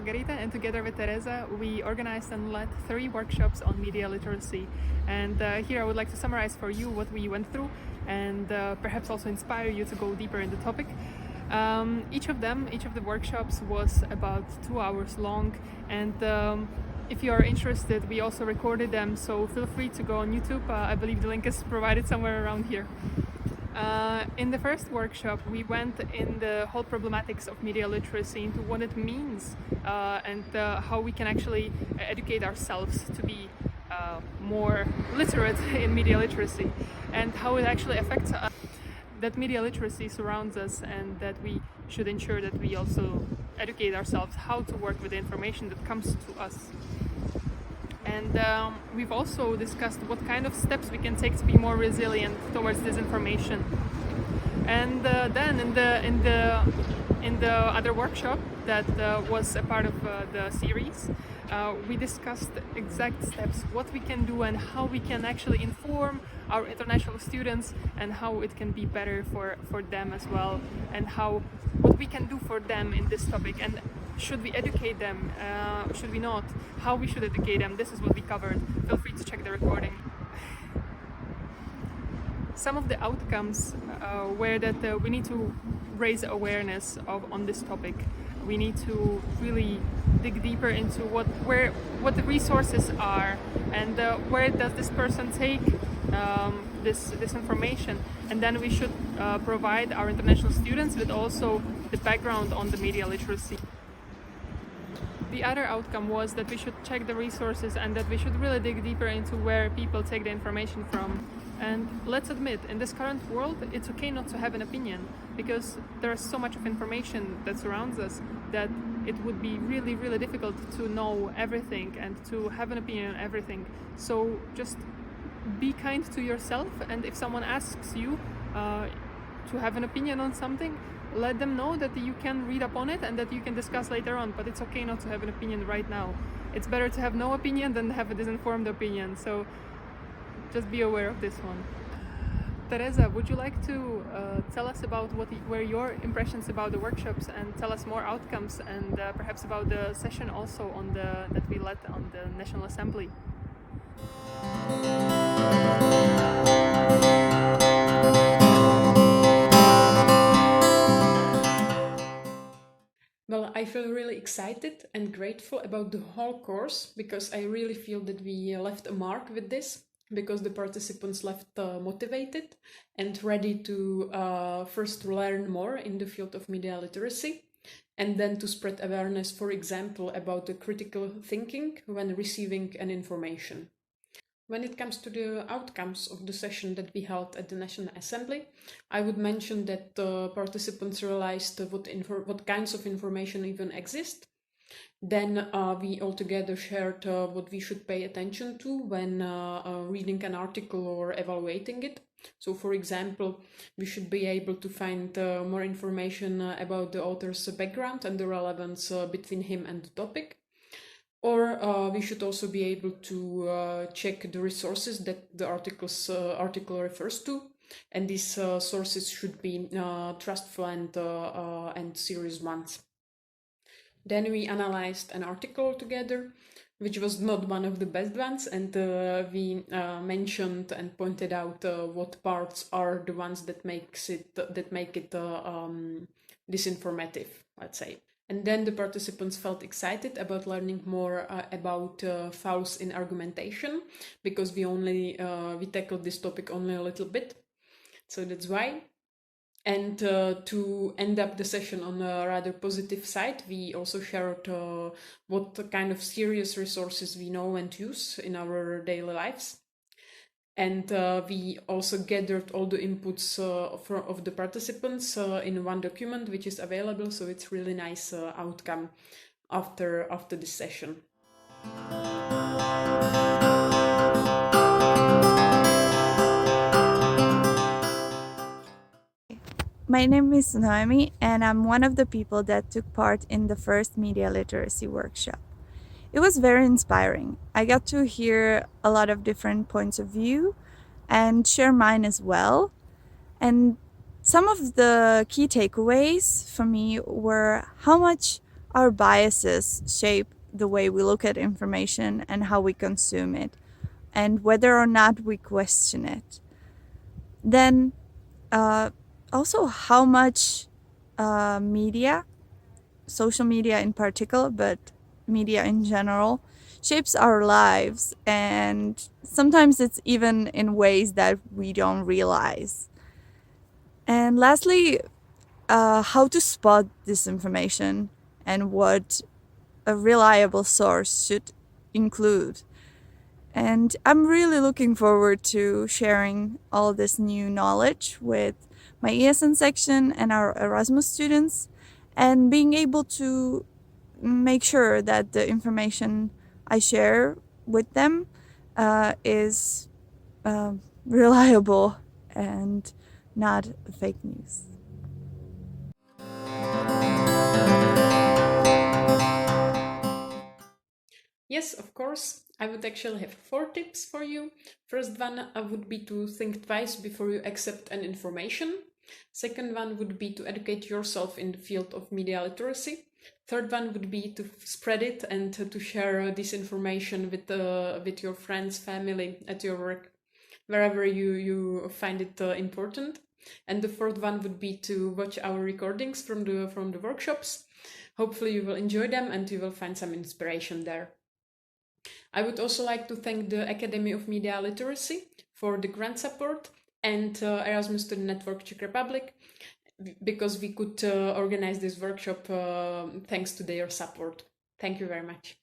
Margarita, and together with Teresa, we organized and led 3 workshops on media literacy. And here I would like to summarize for you what we went through and perhaps also inspire you to go deeper in the topic. Each of the workshops was about 2 hours long, and if you are interested, we also recorded them, so feel free to go on YouTube. I believe the link is provided somewhere around here. In the first workshop, we went in the whole problematics of media literacy, into what it means and how we can actually educate ourselves to be more literate in media literacy, and how it actually affects us, that media literacy surrounds us, and that we should ensure that we also educate ourselves how to work with the information that comes to us. And we've also discussed what kind of steps we can take to be more resilient towards disinformation. And then in the other workshop that was a part of the series, we discussed exact steps, what we can do and how we can actually inform our international students, and how it can be better for them as well, and what we can do for them in this topic, and should we educate them, should we not, how we should educate them. This is what we covered. Feel free to check the recording. Some of the outcomes were that we need to raise awareness on this topic. We need to really dig deeper into what the resources are, and where does this person take this information, and then we should provide our international students with also the background on the media literacy. The other outcome was that we should check the resources, and that we should really dig deeper into where people take the information from. And let's admit, in this current world, it's okay not to have an opinion, because there's so much of information that surrounds us that it would be really, really difficult to know everything and to have an opinion on everything. So just be kind to yourself, and if someone asks you to have an opinion on something, let them know that you can read up on it and that you can discuss later on, but it's okay not to have an opinion right now. It's better to have no opinion than to have a disinformed opinion, so just be aware of this one. Teresa, would you like to tell us about what were your impressions about the workshops, and tell us more outcomes, and perhaps about the session also that we led on the National Assembly? Well, I feel really excited and grateful about the whole course, because I really feel that we left a mark with this, because the participants left motivated and ready to first learn more in the field of media literacy, and then to spread awareness, for example, about the critical thinking when receiving an information. When it comes to the outcomes of the session that we held at the National Assembly, I would mention that participants realized what kinds of information even exist. Then we all together shared what we should pay attention to when reading an article or evaluating it. So, for example, we should be able to find more information about the author's background and the relevance between him and the topic. Or we should also be able to check the resources that the article refers to, and these sources should be trustful and serious ones. Then we analyzed an article together, which was not one of the best ones, and we mentioned and pointed out what parts are the ones that make it disinformative, let's say. And then the participants felt excited about learning more about fouls in argumentation, because we tackled this topic only a little bit, so that's why. And to end up the session on a rather positive side, we also shared what kind of serious resources we know and use in our daily lives. And we also gathered all the inputs of the participants in one document, which is available. So it's really nice outcome after this session. My name is Naomi, and I'm one of the people that took part in the first media literacy workshop. It was very inspiring. I got to hear a lot of different points of view and share mine as well. And some of the key takeaways for me were how much our biases shape the way we look at information and how we consume it, and whether or not we question it. Then, also how much media, social media in particular, but media in general, shapes our lives, and sometimes it's even in ways that we don't realize. And lastly, how to spot disinformation and what a reliable source should include. And I'm really looking forward to sharing all this new knowledge with my ESN section and our Erasmus students, and being able to make sure that the information I share with them is reliable and not fake news. Yes, of course. I would actually have 4 tips for you. First one would be to think twice before you accept an information. Second one would be to educate yourself in the field of media literacy. Third one would be to spread it and to share this information with your friends, family, at your work, wherever you find it important. And the fourth one would be to watch our recordings from the workshops. Hopefully you will enjoy them and you will find some inspiration there. I would also like to thank the Academy of Media Literacy for the grant support and Erasmus Student Network Czech Republic, because we could organize this workshop thanks to their support. Thank you very much.